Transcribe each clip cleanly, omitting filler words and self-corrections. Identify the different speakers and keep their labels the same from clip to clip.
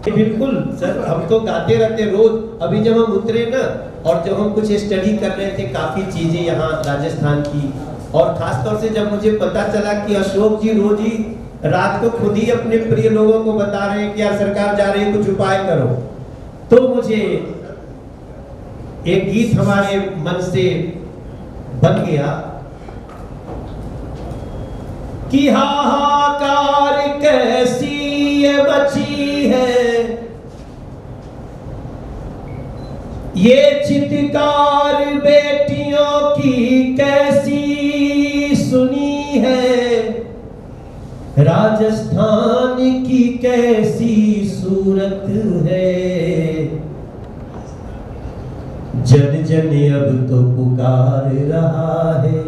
Speaker 1: बिल्कुल सर, हम तो गाते रहते रोज। अभी जब हम उतरे ना और जब हम कुछ स्टडी कर रहे थे काफी चीजें यहाँ राजस्थान की, और खास तौर से जब मुझे पता चला कि अशोक जी रोज ही रात को खुद ही अपने प्रिय लोगों को बता रहे हैं कि यार सरकार जा रही है कुछ उपाय करो, तो मुझे एक गीत हमारे मन से बन गया कि हाहाकार कैसी ये बची है, ये चित्कार बेटियों की कैसी सुनी है, राजस्थान की कैसी सूरत है, जन जन अब तो पुकार रहा है,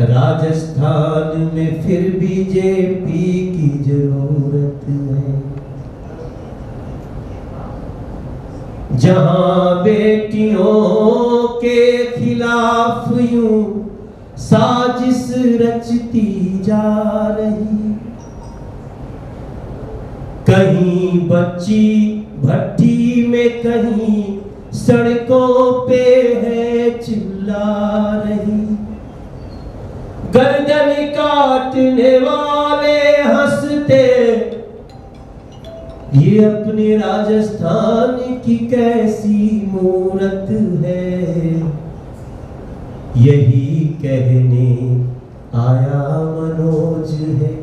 Speaker 1: राजस्थान में फिर बीजेपी की जरूरत है। जहां बेटियों के खिलाफ यूं साजिश रचती जा रही, कहीं बच्ची भट्टी में कहीं सड़कों पे है चिल्ला रही, गर्दन काटने वाले हंसते, ये अपने राजस्थान की कैसी मूरत है, यही कहने आया मनोज है,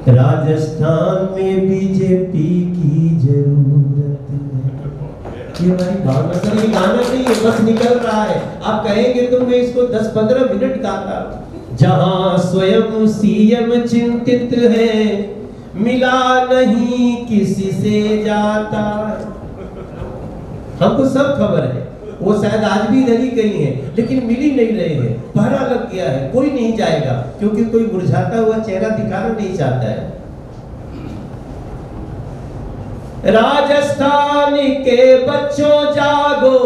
Speaker 1: राजस्थान में बीजेपी की जरूरत है। ये हमारी भावना सर, ये गाना नहीं है, बस निकल रहा है। आप कहेंगे तो मैं इसको 10-15 मिनट गाता। जहां स्वयं सीएम चिंतित है, मिला नहीं किसी से जाता। हमको सब खबर है, वो शायद आज भी इधर ही कहीं है, लेकिन मिल ही नहीं रहे हैं, पहरा लग गया है, कोई नहीं जाएगा, क्योंकि कोई मुरझाता हुआ चेहरा दिखाना नहीं चाहता है। राजस्थान के बच्चों जागो,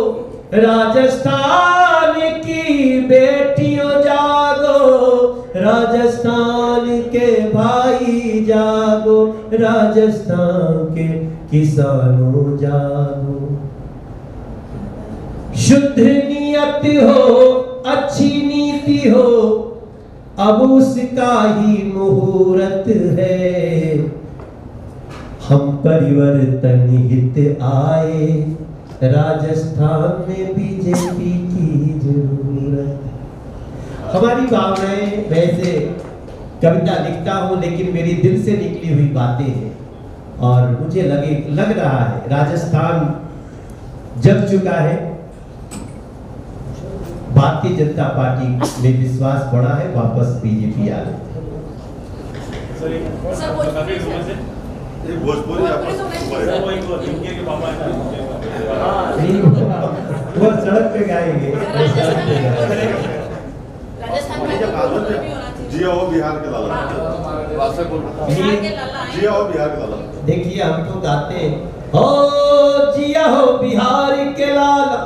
Speaker 1: राजस्थान की बेटियों जागो, राजस्थान के भाई जागो, राजस्थान के किसानों जागो। शुद्ध नियत हो, अच्छी नीति हो, अब उसका ही मुहूर्त है। हम परिवर्तन हित आए, राजस्थान में बीजेपी की जरूरत। हमारी भावनाएं, वैसे कविता लिखता हूं लेकिन मेरी दिल से निकली हुई बातें हैं, और मुझे लग रहा है राजस्थान जग चुका है। भारतीय जनता पार्टी में विश्वास बढ़ा है, वापस बीजेपी आ गई। वो सड़क पे गाएंगे,
Speaker 2: जिया हो बिहार के लाला, जिया हो बिहार के लाला।
Speaker 1: देखिए हम तो गाते हैं, हो जिया हो बिहार के लाला,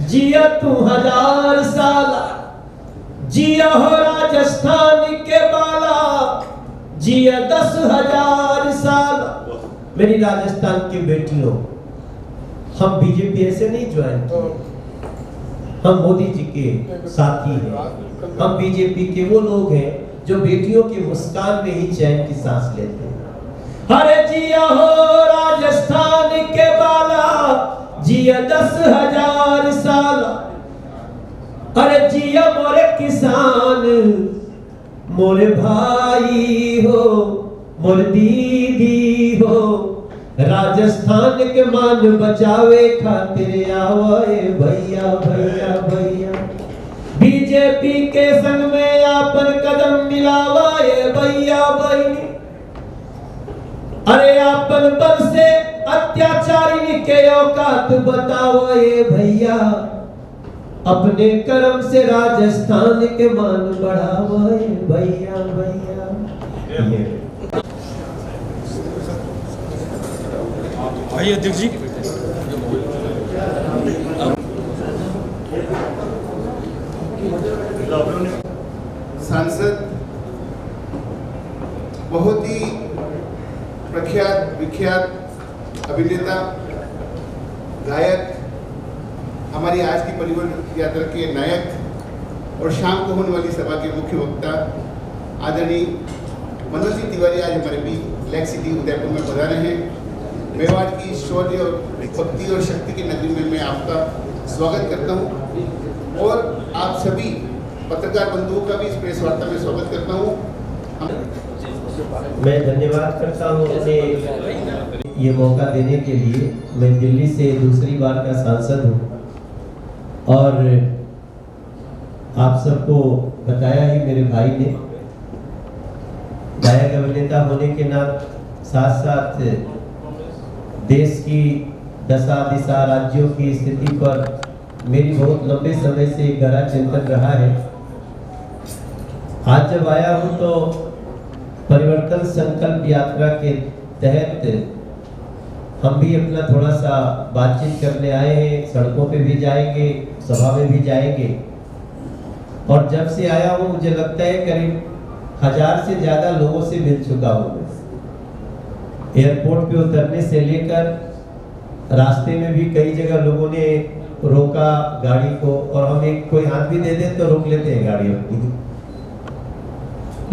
Speaker 1: जिया तू 1000 साल, जिया हो राजस्थान के बाला, जिया 10,000 साल। मेरी राजस्थान की बेटियों, हम बीजेपी ऐसे नहीं ज्वाइन किए, हम मोदी जी के साथी हैं। हम बीजेपी के वो लोग हैं जो बेटियों की मुस्कान में ही चैन की सांस लेते हैं। अरे जिया हो राजस्थान के बाला, जिया 10,000 साल, अरे जिया मोरे किसान, मोरे भाई हो, मोर दीदी हो, राजस्थान के मान बचावे खातिर आवे भैया भैया भैया, बीजेपी के संग में आपन कदम मिलावे भैया बहनी। अरे आपन बल से अत्याचारी के औकात बताओ ये भैया, अपने कर्म से राजस्थान के मान बढ़ाओ भैया भैया।
Speaker 3: आइए अध्यक्ष जी।
Speaker 4: सांसद बहुत ही प्रख्यात विख्यात अभिनेता, गायक, हमारी आज की परिवहन यात्रा के नायक और शाम को होने वाली सभा के मुख्य वक्ता आदरणीय मनोज जी तिवारी आज हमारे बीच लेक सिटी उदयपुर में पधारे हैं। मेवाड़ की शौर्य और भक्ति और शक्ति की नगरी में मैं आपका स्वागत करता हूं और आप सभी पत्रकार बंधुओं का भी इस प्रेस वार्ता में स्वागत करता हूं।
Speaker 1: मैं धन्यवाद करता हूँ मुझे ये मौका देने के लिए। मैं दिल्ली से दूसरी बार का सांसद हूँ और आप सबको बताया ही मेरे भाई ने, गायक अभिनेता होने के नाते साथ साथ देश की दशा दिशा राज्यों की स्थिति पर मेरी बहुत लंबे समय से गहरा चिंतन रहा है। आज जब आया हूँ तो परिवर्तन संकल्प यात्रा के तहत हम भी अपना थोड़ा सा बातचीत करने आए हैं। सड़कों पे भी जाएंगे, सभा में भी जाएंगे और जब से आया हूँ मुझे लगता है करीब 1000 से ज्यादा लोगों से मिल चुका हूँ। एयरपोर्ट पे उतरने से लेकर रास्ते में भी कई जगह लोगों ने रोका गाड़ी को और हम एक कोई हाथ भी दे दे तो रोक लेते हैं गाड़ी अपनी।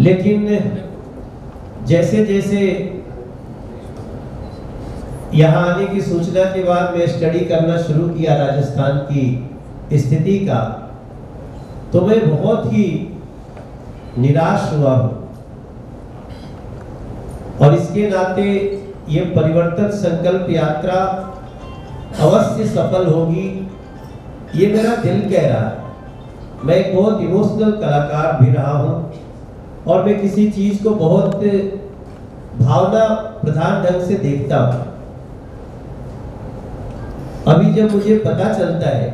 Speaker 1: लेकिन जैसे जैसे यहाँ आने की सूचना के बाद मैं स्टडी करना शुरू किया राजस्थान की स्थिति का, तो मैं बहुत ही निराश हुआ हूँ और इसके नाते ये परिवर्तन संकल्प यात्रा अवश्य सफल होगी, ये मेरा दिल कह रहा है। मैं एक बहुत इमोशनल कलाकार भी रहा हूँ और मैं किसी चीज को बहुत भावना प्रधान ढंग से देखता हूँ। अभी जब मुझे पता चलता है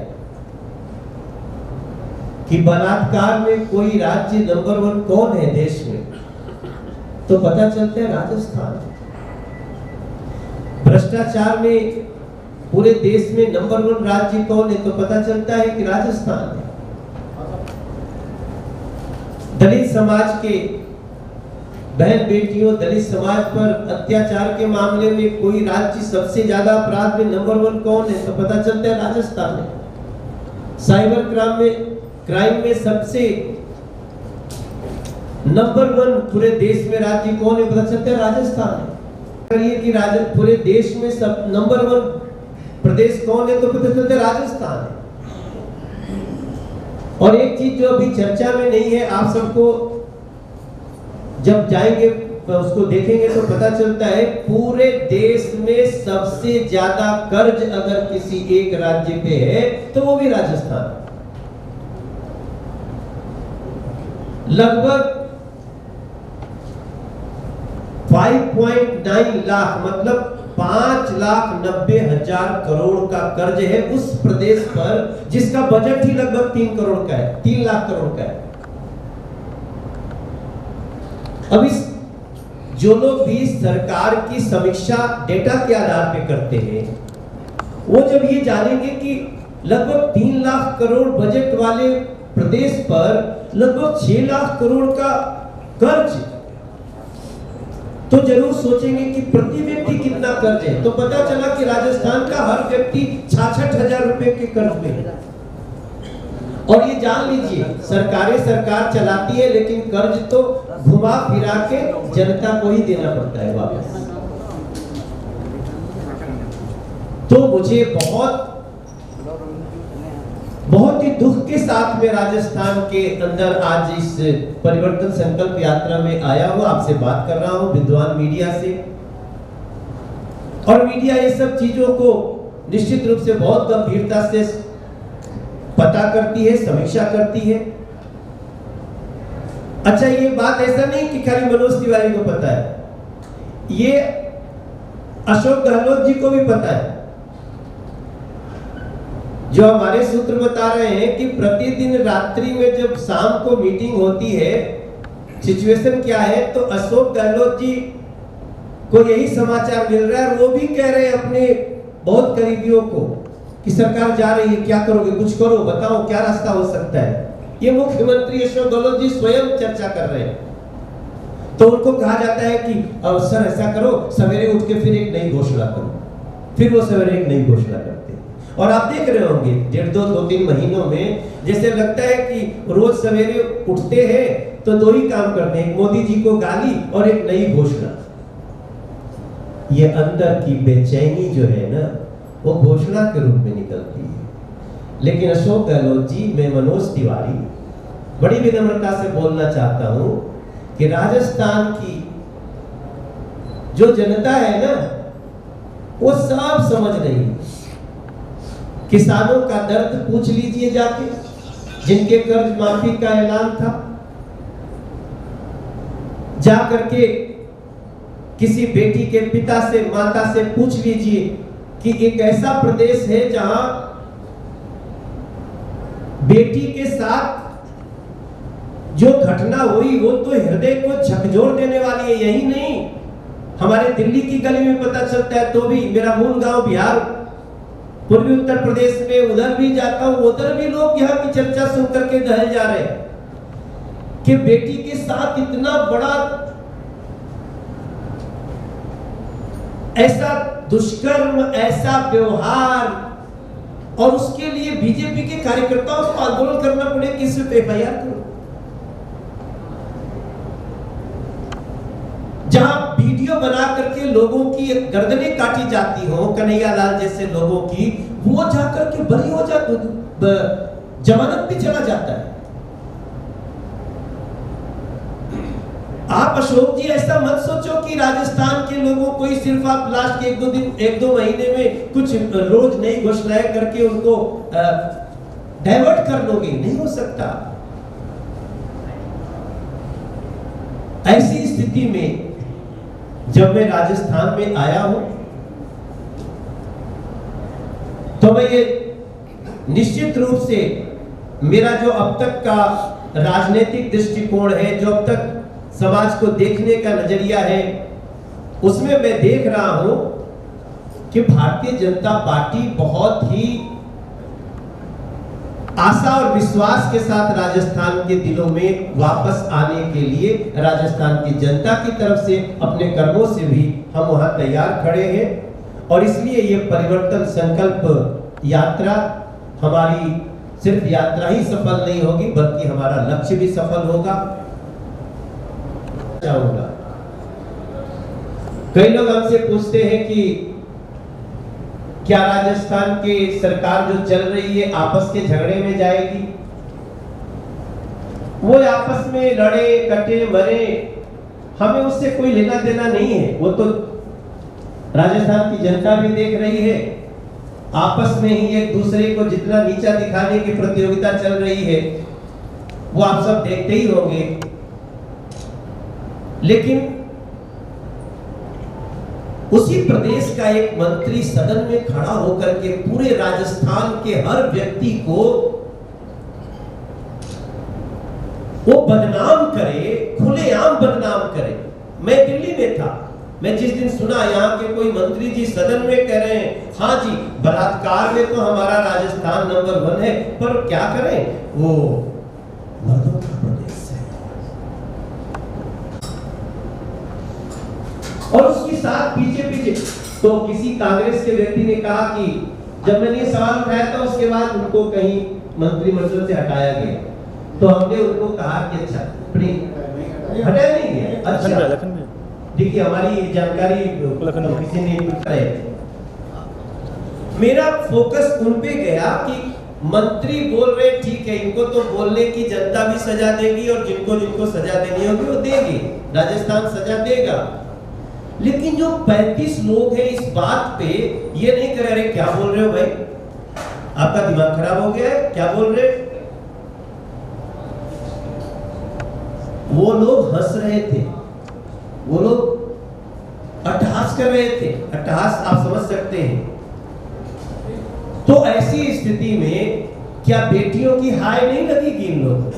Speaker 1: कि बलात्कार में कोई राज्य नंबर 1 कौन है देश में, तो पता चलता है राजस्थान। भ्रष्टाचार में पूरे देश में नंबर 1 राज्य कौन है, तो पता चलता है कि राजस्थान है। दलित समाज के बहन बेटियों, दलित समाज पर अत्याचार के मामले में कोई राज्य सबसे ज्यादा अपराध में नंबर 1 कौन है, तो पता चलता है राजस्थान है। साइबर क्राइम में सबसे नंबर 1 पूरे देश में राज्य कौन है, पता चलता है राजस्थान है। करिए कि पूरे देश में सब नंबर 1 प्रदेश कौन है, तो पता चलता है राजस्थान है। और एक चीज जो अभी चर्चा में नहीं है, आप सबको जब जाएंगे तो उसको देखेंगे तो पता चलता है पूरे देश में सबसे ज्यादा कर्ज अगर किसी एक राज्य पे है तो वो भी राजस्थान। लगभग 5.9 लाख मतलब 5,90,000 करोड़ का कर्ज है उस प्रदेश पर जिसका बजट ही लगभग 3 करोड़ का है, 3 लाख करोड़ का है। अब इस जो लोग भी सरकार की समीक्षा डेटा के आधार पे करते हैं, वो जब ये जानेंगे कि लगभग 3 लाख करोड़ बजट वाले प्रदेश पर लगभग 6 लाख करोड़ का कर्ज, तो जरूर सोचेंगे कि प्रति व्यक्ति कितना कर्ज है। तो पता चला कि राजस्थान का हर व्यक्ति 66,000 रुपए के कर्ज में है। और ये जान लीजिए सरकार चलाती है लेकिन कर्ज तो घुमा फिरा के जनता को ही देना पड़ता है वापस। तो मुझे बहुत ही दुख के साथ में राजस्थान के अंदर आज इस परिवर्तन संकल्प यात्रा में आया हूं, आपसे बात कर रहा हूं विद्वान मीडिया से। और मीडिया ये सब चीजों को निश्चित रूप से बहुत गंभीरता से पता करती है, समीक्षा करती है। अच्छा, ये बात ऐसा नहीं कि खाली मनोज तिवारी को पता है, ये अशोक गहलोत जी को भी पता है। जो हमारे सूत्र बता रहे हैं कि प्रतिदिन रात्रि में जब शाम को मीटिंग होती है, सिचुएशन क्या है, तो अशोक गहलोत जी को यही समाचार मिल रहा है। वो भी कह रहे हैं अपने बहुत करीबियों को कि सरकार जा रही है, क्या करोगे, कुछ करो, बताओ क्या रास्ता हो सकता है। ये मुख्यमंत्री अशोक गहलोत जी स्वयं चर्चा कर रहे हैं। तो उनको कहा जाता है कि सर ऐसा करो, सवेरे उठ के फिर एक नई घोषणा करो। फिर वो सवेरे एक नई घोषणा करते हैं और आप देख रहे होंगे 1.5-2-3 महीनों में जैसे लगता है कि रोज सवेरे उठते हैं तो 2 ही काम करते हैं, एक मोदी जी को गाली और एक नई घोषणा। ये अंदर की बेचैनी जो है ना, वो घोषणा के रूप में निकलती है। लेकिन अशोक गहलोत जी, मैं मनोज तिवारी बड़ी विनम्रता से बोलना चाहता हूं कि राजस्थान की जो जनता है ना, वो सब समझ रही है। किसानों का दर्द पूछ लीजिए जाके, जिनके कर्ज माफी का ऐलान था। जा करके किसी बेटी के पिता से, माता से पूछ लीजिए कि एक ऐसा प्रदेश है जहां बेटी के साथ जो घटना हुई वो तो हृदय को झकझोर देने वाली है। यही नहीं, हमारे दिल्ली की गली में पता चलता है तो भी, मेरा मूल गांव बिहार पूर्वी उत्तर प्रदेश में, उधर भी जाता हूं, उधर भी लोग यहाँ की चर्चा सुन करके दहल जा रहे हैं कि बेटी के साथ इतना बड़ा ऐसा दुष्कर्म, ऐसा व्यवहार, और उसके लिए बीजेपी के कार्यकर्ताओं को आंदोलन करना पड़े कि इस पे एफआईआर करो। जहां वीडियो बना करके लोगों की गर्दनें काटी जाती हो, कन्हैया लाल जैसे लोगों की, वो जाकर के बरी हो जाते, जमानत पे चला जाता है। आप अशोक जी ऐसा मत सोचो कि राजस्थान के लोगों को ही सिर्फ आप लास्ट के 1-2 महीने में कुछ रोज नई घोषणाएं करके उनको डाइवर्ट कर लोगे, नहीं हो सकता। ऐसी स्थिति में जब मैं राजस्थान में आया हूं तो मैं ये निश्चित रूप से मेरा जो अब तक का राजनीतिक दृष्टिकोण है, जो अब तक समाज को देखने का नजरिया है, उसमें मैं देख रहा हूं कि भारतीय जनता पार्टी बहुत ही आशा और विश्वास के साथ राजस्थान के दिलों में वापस आने के लिए राजस्थान की जनता की तरफ से अपने कर्मों से भी हम वहां तैयार खड़े हैं। और इसलिए ये परिवर्तन संकल्प यात्रा हमारी सिर्फ यात्रा ही सफल नहीं होगी, बल्कि हमारा लक्ष्य भी सफल होगा। चाहूंगा, कई लोग हमसे पूछते हैं कि क्या राजस्थान की सरकार जो चल रही है आपस के झगड़े में जाएगी? वो आपस में लड़े कटे मरे, हमें उससे कोई लेना देना नहीं है। वो तो राजस्थान की जनता भी देख रही है, आपस में ही एक दूसरे को जितना नीचा दिखाने की प्रतियोगिता चल रही है वो आप सब देखते ही होंगे। लेकिन उसी प्रदेश का एक मंत्री सदन में खड़ा होकर के पूरे राजस्थान के हर व्यक्ति को वो बदनाम करे, खुलेआम बदनाम करे। मैं दिल्ली में था, मैं जिस दिन सुना यहाँ के कोई मंत्री जी सदन में कह रहे हैं, हाँ जी बलात्कार में तो हमारा राजस्थान नंबर 1 है, पर क्या करें वो मर्दों का प्रदेश है। और उसके साथ पीछे पीछे तो किसी कांग्रेस के व्यक्ति ने कहा कि जब मैंने ये सवाल उठाया था उसके बाद उनको कहीं मंत्रिमंडल से हटाया गया, तो हमने उनको कहा कि अच्छा हटाया नहीं गया। अच्छा देखिए हमारी जानकारी किसी ने बताई, मेरा फोकस उन पे गया कि मंत्री बोल रहे ठीक है, इनको तो बोलने की जनता भी सजा देगी और जिनको जिनको सजा देनी होगी वो देगी, राजस्थान सजा देगा। लेकिन जो 35 लोग हैं इस बात पे ये नहीं कर रहे, क्या बोल रहे हो भाई, आपका दिमाग खराब हो गया है, क्या बोल रहे? वो लोग हंस रहे थे, वो लोग अट्टहास कर रहे थे। अट्टहास आप समझ सकते हैं। तो ऐसी स्थिति में क्या बेटियों की हाय नहीं लगेगी इन लोगों को?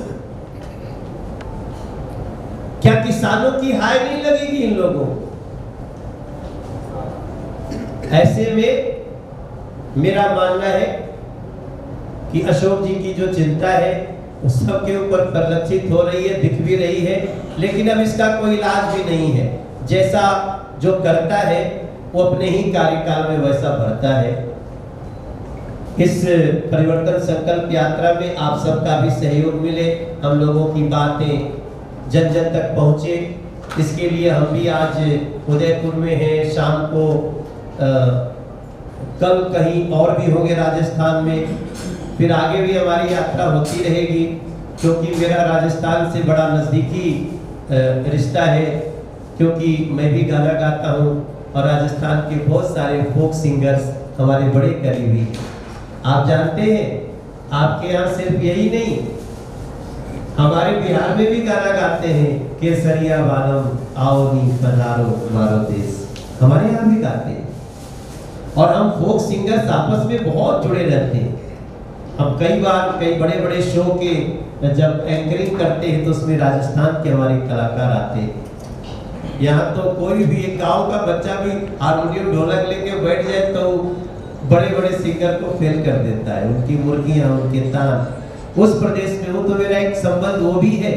Speaker 1: क्या किसानों की हाय नहीं लगेगी इन लोगों को? ऐसे में मेरा मानना है कि अशोक जी की जो चिंता है सबके ऊपर परिलक्षित हो रही है, दिख भी रही है, लेकिन अब इसका कोई इलाज भी नहीं है। जैसा जो करता है वो अपने ही कार्यकाल में वैसा भरता है। इस परिवर्तन संकल्प यात्रा में आप सबका भी सहयोग मिले, हम लोगों की बातें जन जन तक पहुंचे, इसके लिए हम भी आज उदयपुर में हैं, शाम को कल कहीं और भी होंगे राजस्थान में, फिर आगे भी हमारी यात्रा होती रहेगी, क्योंकि मेरा राजस्थान से बड़ा नज़दीकी रिश्ता है, क्योंकि मैं भी गाना गाता हूँ और राजस्थान के बहुत सारे फोक सिंगर्स हमारे बड़े करीबी। आप जानते हैं, आपके यहाँ सिर्फ यही नहीं, हमारे बिहार में भी गाना गाते हैं, केसरिया वालम आओ नी पधारो हमारो देश, हमारे यहाँ भी गाते हैं। और हम फोक सिंगर्स आपस में बहुत जुड़े रहते हैं। हम कई बार कई बड़े बड़े शो के जब एंकरिंग करते हैं तो उसमें राजस्थान के हमारे कलाकार आते हैं। यहाँ तो कोई भी एक गांव का बच्चा भी हारमोनियम ढोलक लेके बैठ जाए तो बड़े बड़े सिंगर को फेल कर देता है। उनकी मुर्गियां, उनके तान। उस प्रदेश में हूँ तो मेरा एक संबंध वो भी है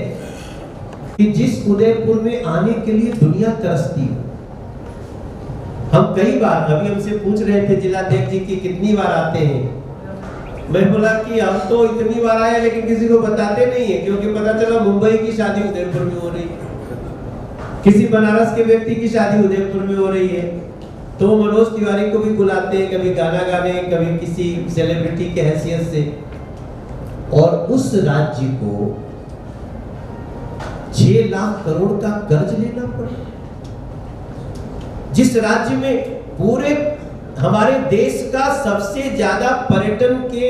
Speaker 1: कि जिस उदयपुर में आने के लिए दुनिया तरसती है। हम कई बार, अभी हमसे पूछ रहे थे जिलाध्यक्ष जी की कितनी बार आते हैं, मैं बोला कि हम तो इतनी बार आए लेकिन किसी को बताते नहीं है, क्योंकि पता चला मुंबई की शादी उदयपुर में हो रही है, किसी बनारस के व्यक्ति की शादी उदयपुर में हो रही है, तो मनोज तिवारी को भी बुलाते हैं, कभी गाना गाने, कभी किसी सेलिब्रिटी के हैसियत से। और उस राज्य को 6 लाख करोड़ का कर्ज लेना पड़ा, जिस राज्य में पूरे हमारे देश का सबसे ज्यादा पर्यटन के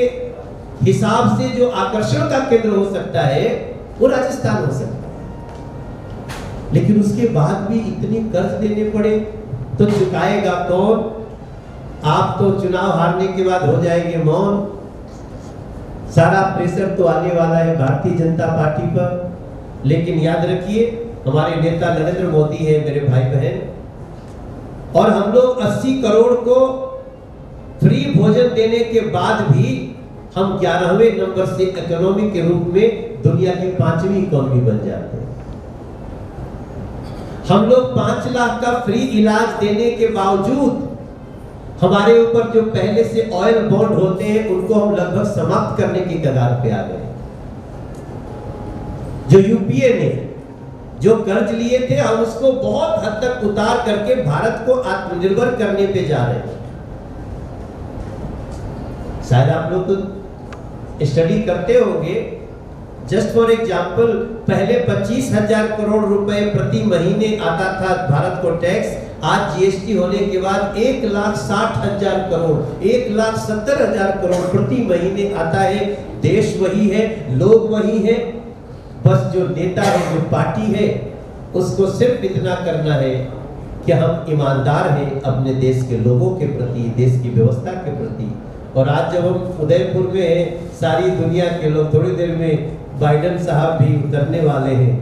Speaker 1: हिसाब से जो आकर्षण का केंद्र हो सकता है वो राजस्थान हो सकता है, लेकिन उसके बाद भी इतने कर्ज देने पड़े तो चुकाएगा कौन? आप तो चुनाव हारने के बाद हो जाएंगे मौन। सारा प्रेशर तो आने वाला है भारतीय जनता पार्टी पर, लेकिन याद रखिए हमारे नेता नरेंद्र मोदी है मेरे भाई बहन, और हम लोग 80 करोड़ को फ्री भोजन देने के बाद भी हम 11वें नंबर से इकोनॉमी के रूप में दुनिया की 5वीं इकोनॉमी बन जाते हैं। हम लोग 5 लाख का फ्री इलाज देने के बावजूद हमारे ऊपर जो पहले से ऑयल बॉन्ड होते हैं उनको हम लगभग समाप्त करने की कगार पे आ गए। जो यूपीए ने जो कर्ज लिए थे हम उसको बहुत हद तक उतार करके भारत को आत्मनिर्भर करने पे जा रहे हैं। शायद आप लोग तो स्टडी करते होंगे। जस्ट फॉर एग्जाम्पल, पहले 25,000 करोड़ रुपए प्रति महीने आता था भारत को टैक्स, आज जीएसटी होने के बाद 1,60,000 करोड़, 1,70,000 करोड़ प्रति महीने आता है। देश वही है, लोग वही है, बस जो नेता है, जो पार्टी है, उसको सिर्फ इतना करना है कि हम ईमानदार हैं अपने देश के लोगों के प्रति, देश की व्यवस्था के प्रति। और आज जब हम उदयपुर में हैं, सारी दुनिया के लोग, थोड़ी देर में बाइडेन साहब भी उतरने वाले हैं,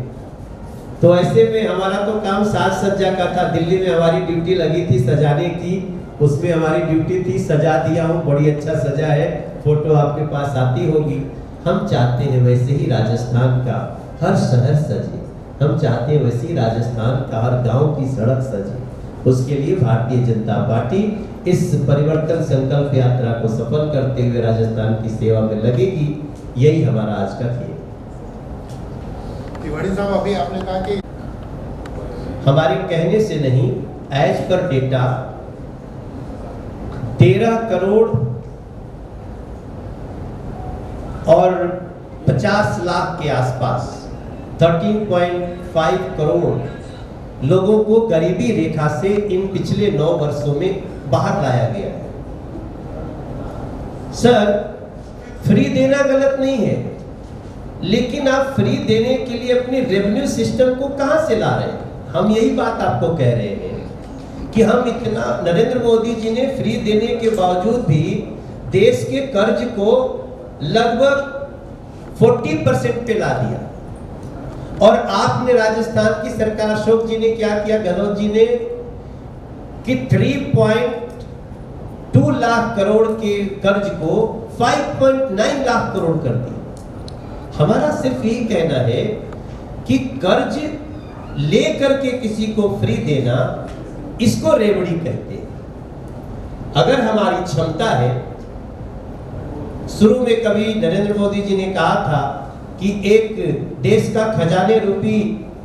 Speaker 1: तो ऐसे में हमारा तो काम साज सज्जा का था। दिल्ली में हमारी ड्यूटी लगी थी सजाने की, उसमें हमारी ड्यूटी थी, सजा दिया हूँ, बड़ी अच्छा सजा है, फोटो आपके पास आती होगी। हम चाहते हैं वैसे ही राजस्थान का हर शहर सजे, हम चाहते हैं वैसे ही राजस्थान का हर गांव की सड़क सजे। उसके लिए भारतीय जनता पार्टी इस परिवर्तन संकल्प यात्रा को सफल करते हुए राजस्थान की सेवा में लगेगी। यही हमारा आज का खेल।
Speaker 4: तिवारी साहब, अभी आपने कहा कि
Speaker 1: हमारे कहने से नहीं, एज पर डेटा 13 करोड़ और 50 लाख के आसपास 13.5 करोड़ लोगों को गरीबी रेखा से इन पिछले 9 वर्षों में बाहर लाया गया है। सर, फ्री देना गलत नहीं है, लेकिन आप फ्री देने के लिए अपने रेवेन्यू सिस्टम को कहां से ला रहे हैं? हम यही बात आपको कह रहे हैं कि हम इतना, नरेंद्र मोदी जी ने फ्री देने के बावजूद भी देश के कर्ज को लगभग 40% पे ला दिया। और आपने राजस्थान की सरकार, अशोक जी ने क्या किया, गहलोत जी ने, कि 3.2 लाख करोड़ के कर्ज को 5.9 लाख करोड़ कर दिया। हमारा सिर्फ यही कहना है कि कर्ज ले करके किसी को फ्री देना, इसको रेवड़ी कहते हैं। अगर हमारी क्षमता है, शुरू में कभी नरेंद्र मोदी जी ने कहा था कि एक देश का खजाने रूपी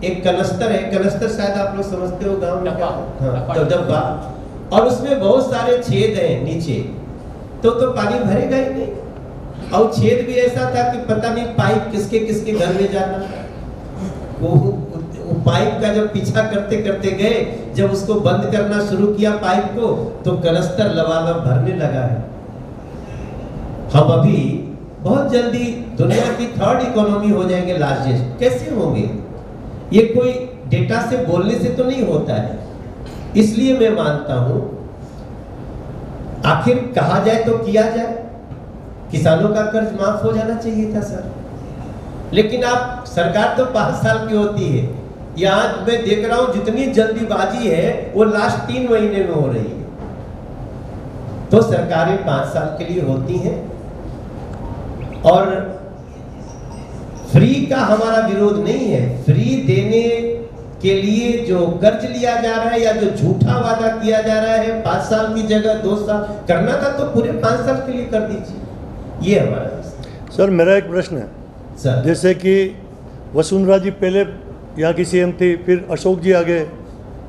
Speaker 1: एक कनस्तर है, कनस्तर शायद आप लोग समझते हो गांव में, हाँ, तो डब्बा, और उसमें बहुत सारे छेद हैं नीचे, तो पानी भरेगा ही नहीं। और छेद भी ऐसा था कि पता नहीं पाइप किसके किसके घर में जाना। वो पाइप का जब पीछा करते करते गए, जब उसको बंद करना शुरू किया पाइप को, तो कनस्तर लबालब भरने लगा है। हम अभी बहुत जल्दी दुनिया की 3rd इकोनॉमी हो जाएंगे, लार्जेस्ट। कैसे होंगे? ये कोई डेटा से बोलने से तो नहीं होता है। इसलिए मैं मानता हूं, आखिर कहा जाए तो किया जाए, किसानों का कर्ज माफ हो जाना चाहिए था सर। लेकिन आप, सरकार तो 5 साल की होती है, यहाँ मैं देख रहा हूं जितनी जल्दीबाजी है वो लास्ट 3 महीने में हो रही है। तो सरकारें 5 साल के लिए होती हैं, और फ्री का हमारा विरोध नहीं है। फ्री देने के लिए जो कर्ज लिया जा रहा है या जो झूठा वादा किया जा रहा है, 5 साल की जगह 2 साल करना था तो पूरे 5 साल के लिए कर दीजिए। ये हमारा।
Speaker 5: सर मेरा एक प्रश्न है
Speaker 1: सर,
Speaker 5: जैसे कि वसुंधरा जी पहले यहाँ की सीएम थी, फिर अशोक जी आ गए,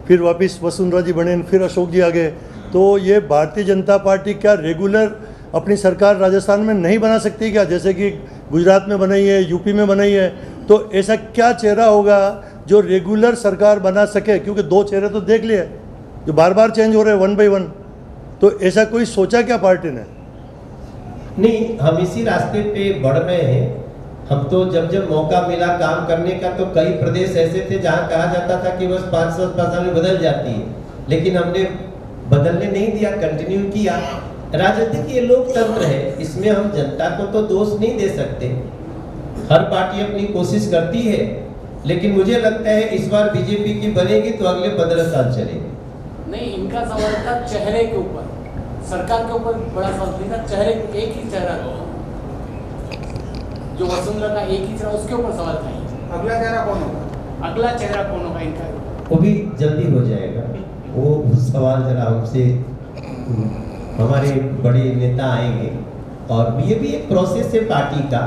Speaker 5: फिर वापस वसुंधरा जी बने, फिर अशोक जी आ गए, तो ये भारतीय जनता पार्टी क्या रेगुलर अपनी सरकार राजस्थान में नहीं बना सकती क्या? जैसे कि गुजरात में बनाई है, यूपी में बनाई है, तो ऐसा क्या चेहरा होगा जो रेगुलर सरकार बना सके? क्योंकि 2 चेहरे तो देख लिए जो बार बार चेंज हो रहे हैं 1 by 1, तो ऐसा कोई सोचा क्या पार्टी ने?
Speaker 1: नहीं, हम इसी रास्ते पे बढ़ रहे हैं। हम तो जब जब मौका मिला काम करने का, तो कई प्रदेश ऐसे थे जहां कहा जाता था कि बस 5 साल में बदल जाती है, लेकिन हमने बदलने नहीं दिया, कंटिन्यू किया। राजनीतिक ये लोकतंत्र है, इसमें हम जनता को तो दोष नहीं दे सकते। हर पार्टी अपनी कोशिश करती है, लेकिन मुझे लगता है इस बार बीजेपी की बनेगी तो अगले 15 साल चलेगी।
Speaker 6: नहीं, इनका सवाल था चेहरे के ऊपर, सरकार के ऊपर बड़ा सवाल नहीं था। चेहरे, एक ही चेहरा जो वसुंधरा का एक ही चेहरा, उसके ऊपर सवाल था।
Speaker 4: अगला चेहरा कौन होगा?
Speaker 6: अगला चेहरा कौन होगा इनका?
Speaker 1: वो भी जल्दी हो जाएगा। वो सवाल जरा हमसे, हमारे बड़े नेता आएंगे, और ये भी एक प्रोसेस है पार्टी का,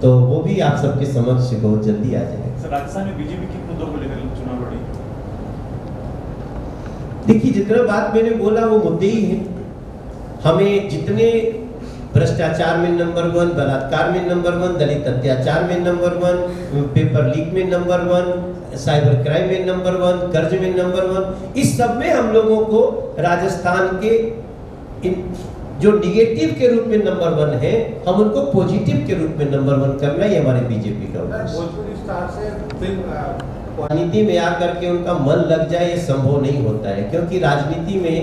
Speaker 1: तो वो भी आप सबके समक्ष बहुत जल्दी आ जाएगा।
Speaker 3: सर, राजस्थान में बीजेपी के मुद्दों को लेकर चुनाव लड़ी।
Speaker 1: देखिए, जितना बात मैंने बोला वो मुद्दे ही हैं। हमें जितने भ्रष्टाचार में नंबर 1, बलात्कार में नंबर 1, दलित अत्याचार में नंबर 1, पेपर लीक में नंबर 1, साइबर क्राइम में नंबर 1, कर्ज में नंबर 1, इस सब में हम लोगों को राजस्थान के जो निगेटिव के रूप में नंबर 1 है, हम उनको पॉजिटिव के रूप में नंबर 1 करना ही हमारे बीजेपी का उद्देश्य। राजनीति में आकर के उनका मन लग जाए, ये संभव नहीं होता है, क्योंकि राजनीति में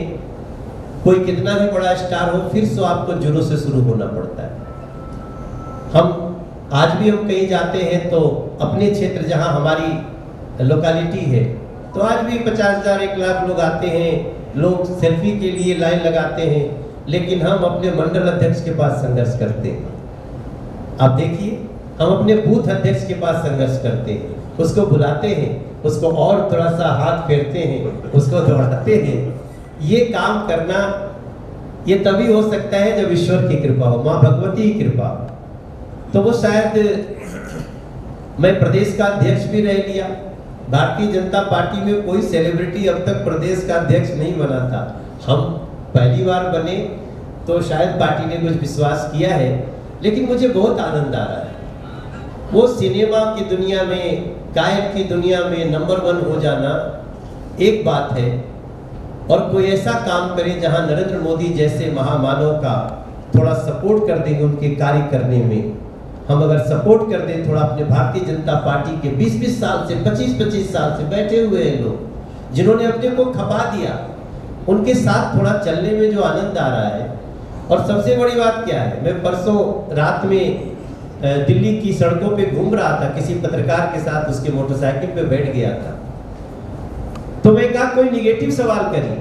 Speaker 1: कोई कितना भी बड़ा स्टार हो, फिर से आपको जीरो से शुरू होना पड़ता है। हम आज भी हम कहीं जाते हैं तो अपने क्षेत्र जहां हमारी लोकेलिटी है, तो आज भी 50,000 1 लाख लोग आते हैं, लोग सेल्फी के लिए लाइन लगाते हैं, लेकिन हम अपने मंडल अध्यक्ष के पास संघर्ष करते हैं। आप देखिए, हम अपने बूथ अध्यक्ष के पास संघर्ष करते हैं, उसको बुलाते हैं, उसको और थोड़ा सा हाथ फेरते हैं, उसको दौड़ाते हैं। ये काम करना, ये तभी हो सकता है जब ईश्वर की कृपा हो, माँ भगवती की कृपा हो। तो वो शायद, मैं प्रदेश का अध्यक्ष भी रह लिया। भारतीय जनता पार्टी में कोई सेलिब्रिटी अब तक प्रदेश का अध्यक्ष नहीं बना था, हम पहली बार बने, तो शायद पार्टी ने कुछ विश्वास किया है। लेकिन मुझे बहुत आनंद आ रहा है। वो सिनेमा की दुनिया में, गायक की दुनिया में नंबर 1 हो जाना एक बात है, और कोई ऐसा काम करे जहां नरेंद्र मोदी जैसे महामानव का थोड़ा सपोर्ट कर देंगे उनके कार्य करने में। हम अगर सपोर्ट कर दें थोड़ा, अपने भारतीय जनता पार्टी के 20-20 साल से, 25-25 साल से बैठे हुए हैं लोग, जिन्होंने अपने को खपा दिया, उनके साथ थोड़ा चलने में जो आनंद आ रहा है। और सबसे बड़ी बात क्या है, मैं परसों रात में दिल्ली की सड़कों पे घूम रहा था, किसी पत्रकार के साथ उसके मोटरसाइकिल पे बैठ गया था, तो मैं कहा कोई निगेटिव सवाल करिए,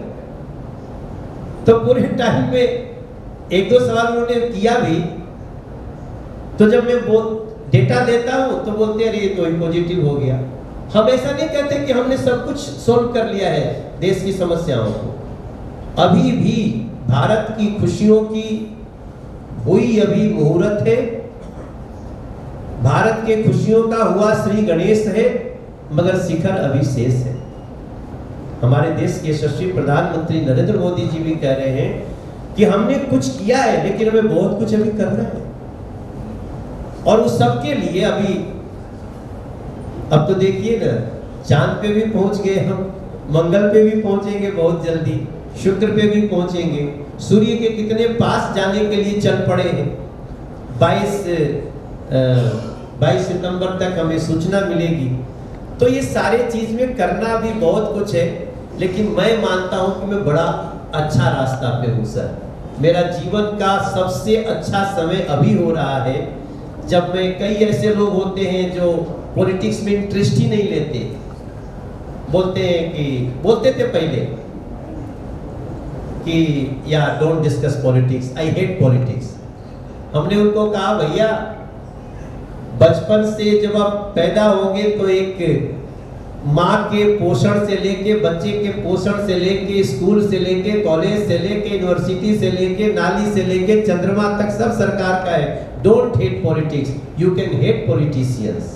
Speaker 1: तो पूरे टाइम में 1-2 सवाल उन्होंने किया भी। तो जब मैं डेटा देता हूं तो बोलते हैं अरे ये तो पॉजिटिव हो गया। हम ऐसा नहीं कहते कि हमने सब कुछ सोल्व कर लिया है देश की समस्याओं को। अभी भी भारत की खुशियों की हुई अभी मुहूर्त है। भारत के खुशियों का हुआ श्री गणेश है, मगर शिखर अभी शेष है। हमारे देश के यशस्वी प्रधानमंत्री नरेंद्र मोदी जी भी कह रहे हैं कि हमने कुछ किया है, लेकिन हमें बहुत कुछ अभी करना है। और उस सब के लिए अभी अब तो देखिए ना, चांद पे भी पहुंच गए हम, मंगल पे भी पहुंचेंगे बहुत जल्दी, शुक्र पे भी पहुंचेंगे, सूर्य के कितने पास जाने के लिए चल पड़े हैं। 22 सितंबर तक हमें सूचना मिलेगी। तो ये सारे चीज में करना भी बहुत कुछ है, लेकिन मैं मानता हूं कि मैं बड़ा अच्छा रास्ता पे हूं सर। मेरा जीवन का सबसे अच्छा समय अभी हो रहा है, जब मैं कई ऐसे लोग होते हैं जो पॉलिटिक्स में इंटरेस्ट ही नहीं लेते, बोलते थे पहले कि यार don't discuss politics, I hate politics. हमने उनको कहा भैया बचपन से जब आप पैदा होंगे तो एक माँ के पोषण से लेके, बच्चे के पोषण से लेके, स्कूल से लेके, कॉलेज से लेके, यूनिवर्सिटी से लेके, नाली से लेके चंद्रमा तक सब सरकार का है। Don't hate politics, you can hate politicians,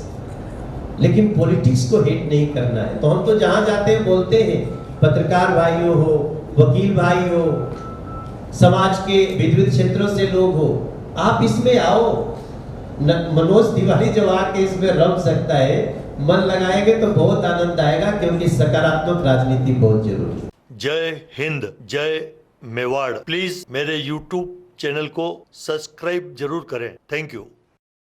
Speaker 1: लेकिन पॉलिटिक्स को हेट नहीं करना है। तो हम तो जहां जाते हैं बोलते हैं, पत्रकार भाइयों हो, वकील भाई हो, समाज के विविध क्षेत्रों से लोग हो, आप इसमें आओ। मनोज तिवारी जब आके इसमें रम सकता है, मन लगाएंगे तो बहुत आनंद आएगा, क्योंकि सकारात्मक राजनीति बहुत जरूरी है।
Speaker 5: जय हिंद, जय मेवाड़। प्लीज मेरे YouTube चैनल को सब्सक्राइब जरूर करें। Thank you.